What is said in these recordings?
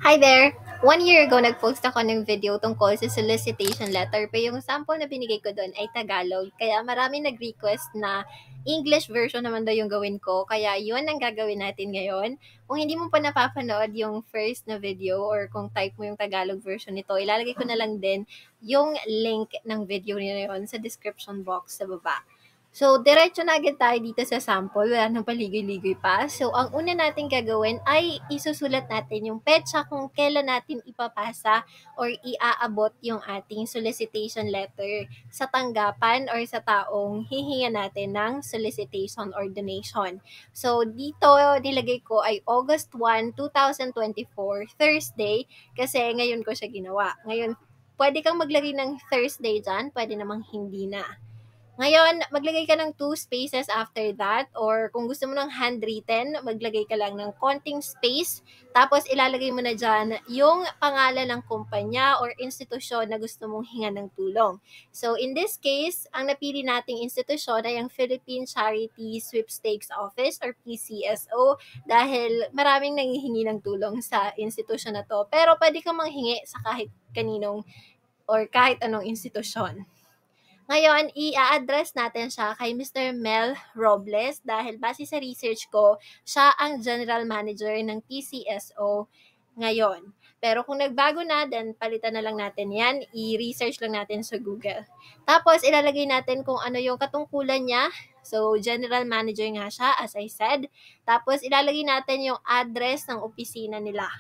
Hi there! 1 year ago, nag-post ako ng video tungkol sa solicitation letter pero yung sample na binigay ko doon ay Tagalog. Kaya marami nag-request na English version naman daw yung gawin ko. Kaya yun ang gagawin natin ngayon. Kung hindi mo pa napapanood yung first na video or kung type mo yung Tagalog version nito, ilalagay ko na lang din yung link ng video na yun sa description box sa baba. So, diretso na agad tayo dito sa sample, wala nang paligoy-ligoy pa. So, ang una natin gagawin ay isusulat natin yung petsa kung kailan natin ipapasa or iaabot yung ating solicitation letter sa tanggapan or sa taong hihinga natin ng solicitation or donation. So, dito nilagay ko ay August 1, 2024, Thursday, kasi ngayon ko siya ginawa. Ngayon, pwede kang maglagay ng Thursday dyan, pwede namang hindi na. Ngayon, maglagay ka ng 2 spaces after that or kung gusto mo ng handwritten, maglagay ka lang ng konting space. Tapos ilalagay mo na dyan yung pangalan ng kumpanya or institusyon na gusto mong hinga ng tulong. So in this case, ang napili nating institusyon ay ang Philippine Charity Sweepstakes Office or PCSO dahil maraming nanghihingi ng tulong sa institusyon na to. Pero pwede kang manghingi sa kahit kaninong or kahit anong institusyon. Ngayon, i-address natin siya kay Mr. Mel Robles dahil base sa research ko, siya ang General Manager ng PCSO ngayon. Pero kung nagbago na, then palitan na lang natin yan. I-research lang natin sa Google. Tapos, ilalagay natin kung ano yung katungkulan niya. So, General Manager nga siya, as I said. Tapos, ilalagay natin yung address ng opisina nila.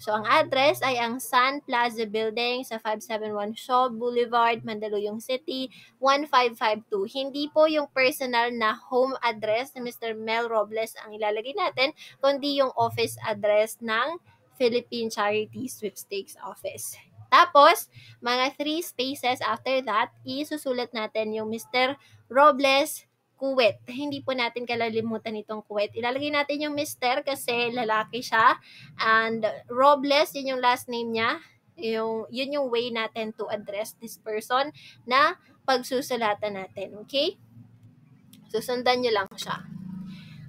So, ang address ay ang Sun Plaza Building sa 571 Shaw Boulevard, Mandaluyong City, 1552. Hindi po yung personal na home address ni Mr. Mel Robles ang ilalagay natin, kundi yung office address ng Philippine Charity Sweepstakes Office. Tapos, mga 3 spaces after that, isusulat natin yung Mr. Robles Kuwait. Hindi po natin kalalimutan itong Kuwait. Ilalagay natin yung Mr. kasi lalaki siya. And Robles, yun yung last name niya. Yun yung way natin to address this person na pagsusulatan natin. Okay? Susundan nyo lang siya.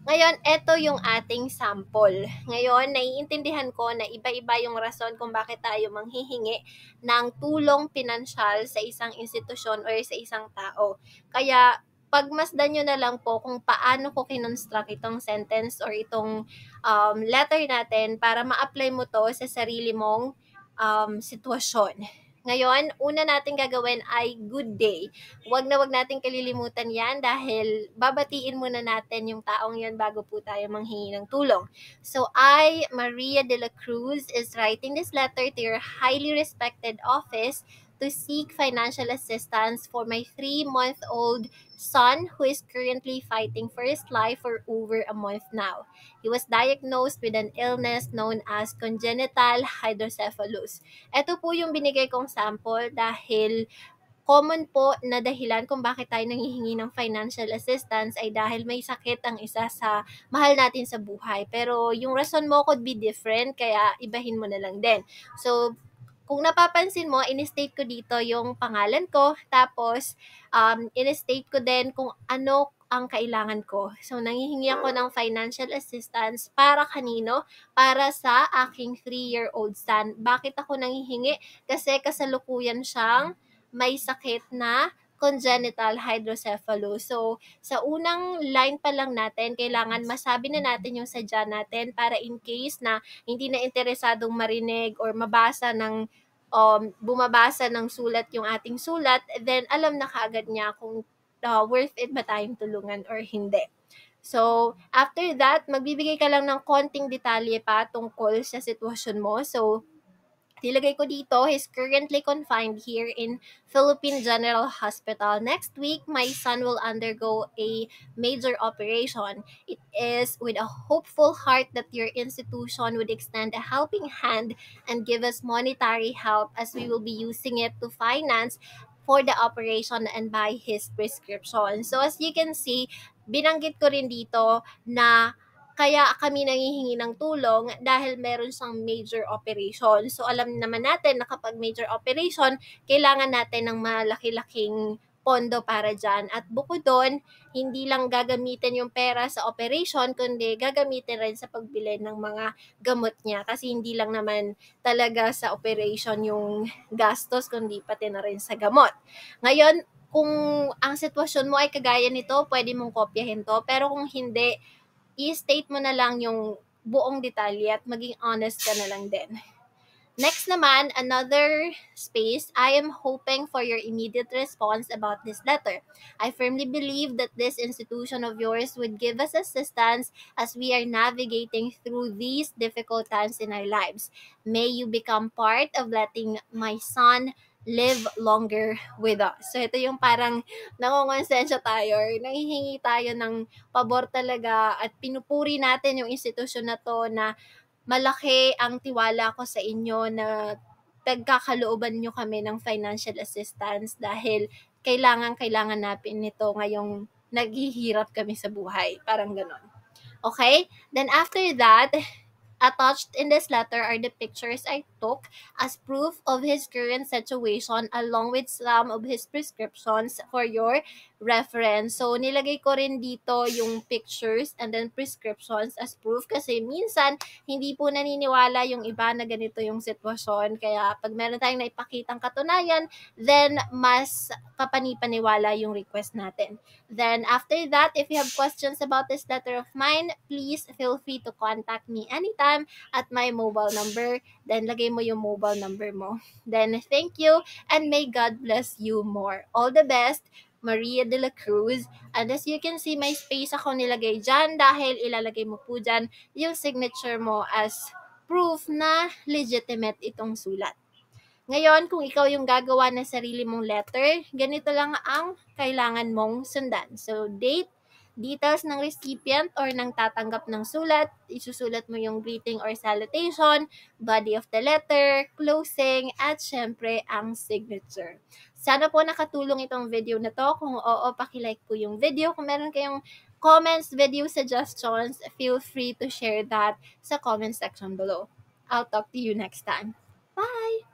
Ngayon, ito yung ating sample. Ngayon, naiintindihan ko na iba-iba yung rason kung bakit tayo manghihingi ng tulong pinansyal sa isang institusyon or sa isang tao. Kaya, pagmasdan nyo na lang po kung paano ko kinonstruct itong sentence or itong letter natin para ma-apply mo to sa sarili mong sitwasyon. Ngayon, una natin gagawin ay good day. Wag na wag nating kalilimutan yan dahil babatiin muna natin yung taong yun bago po tayo manghingi ng tulong. So, I, Maria de la Cruz, is writing this letter to your highly respected office to seek financial assistance for my 3-month-old son who is currently fighting for his life for over a month now. He was diagnosed with an illness known as congenital hydrocephalus. Ito po yung binigay kong sample dahil common po na dahilan kung bakit tayo nanghihingi ng financial assistance ay dahil may sakit ang isa sa mahal natin sa buhay. Pero yung rason mo could be different, kaya ibahin mo na lang din. So, kung napapansin mo, in-state ko dito yung pangalan ko, tapos in-state ko din kung ano ang kailangan ko. So, nanghihingi ako ng financial assistance para kanino? Para sa aking 3-year-old son. Bakit ako nanghihingi? Kasi kasalukuyan siyang may sakit na congenital hydrocephalus. So, sa unang line pa lang natin, kailangan masabi na natin yung sadya natin para in case na hindi na interesadong marinig or bumabasa ng sulat yung ating sulat, then alam na kaagad niya kung worth it ba tayong tulungan or hindi. So, after that, magbibigay ka lang ng konting detalye pa tungkol sa sitwasyon mo. So, nilagay ko dito, he's currently confined here in Philippine General Hospital. Next week, my son will undergo a major operation. It is with a hopeful heart that your institution would extend a helping hand and give us monetary help as we will be using it to finance for the operation and buy his prescription. So as you can see, binanggit ko rin dito na kaya kami nanghihingi ng tulong dahil meron siyang major operation. So alam naman natin na kapag major operation, kailangan natin ng malaki-laking pondo para dyan. At bukod doon, hindi lang gagamitin yung pera sa operation, kundi gagamitin rin sa pagbili ng mga gamot niya. Kasi hindi lang naman talaga sa operation yung gastos, kundi pati na rin sa gamot. Ngayon, kung ang sitwasyon mo ay kagaya nito, pwede mong kopyahin to. Pero kung hindi, i-state mo na lang yung buong detalye at maging honest ka na lang din. Next naman, another space, I am hoping for your immediate response about this letter. I firmly believe that this institution of yours would give us assistance as we are navigating through these difficult times in our lives. May you become part of letting my son live longer with us. So ito yung parang nangongonsensya tayo, or nanghihingi tayo ng pabor talaga at pinupuri natin yung institusyon na to na malaki ang tiwala ko sa inyo na pagkakalooban nyo kami ng financial assistance dahil kailangan natin nito ngayong naghihirap kami sa buhay. Parang ganon. Okay? Then after that, attached in this letter are the pictures I took as proof of his current situation along with some of his prescriptions for your reference. So, nilagay ko rin dito yung pictures and then prescriptions as proof kasi minsan hindi po naniniwala yung iba na ganito yung sitwasyon. Kaya pag meron tayong naipakitang katunayan, then mas kapanipaniwala yung request natin. Then after that, if you have questions about this letter of mine, please feel free to contact me anytime at my mobile number. Then lagay mo yung mobile number mo. Then thank you and may God bless you more. All the best, Maria de la Cruz. And as you can see, may space ako nilagay dyan dahil ilalagay mo po dyan yung signature mo as proof na legitimate itong sulat. Ngayon, kung ikaw yung gagawa ng sarili mong letter, ganito lang ang kailangan mong sundan. So, date, details ng recipient or ng tatanggap ng sulat, isusulat mo yung greeting or salutation, body of the letter, closing, at syempre ang signature. Sana po nakatulong itong video na to. Kung oo, pakilike po yung video. Kung meron kayong comments, video suggestions, feel free to share that sa comment section below. I'll talk to you next time. Bye!